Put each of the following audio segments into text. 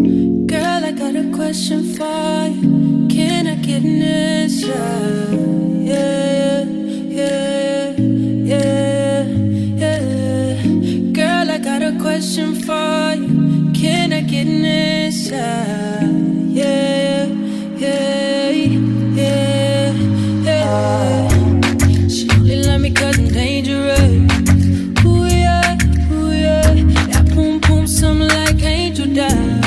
Girl, I got a question for you. Can I get an answer? Yeah, yeah, yeah, yeah. Girl, I got a question for you. Can I get an answer? Yeah, yeah, yeah, yeah. She only love me 'cause I'm dangerous. Ooh yeah, ooh yeah. That boom boom, something like angel dust.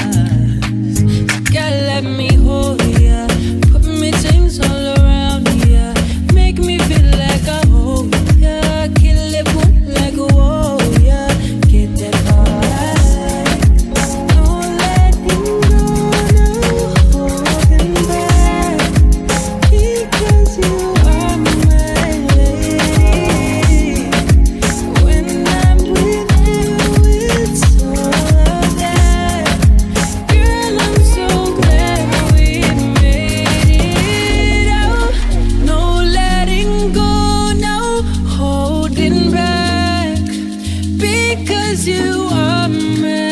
Gotta let me hold ya. Put me things all around ya. Make me feel like I hold ya. Kill it boom like a warrior. Get that vibe. No letting go, no holding back. Because you are my lady. When I'm with you, it's all of that. Girl, I'm so glad we made it out. No letting go, no holding back. Because you are my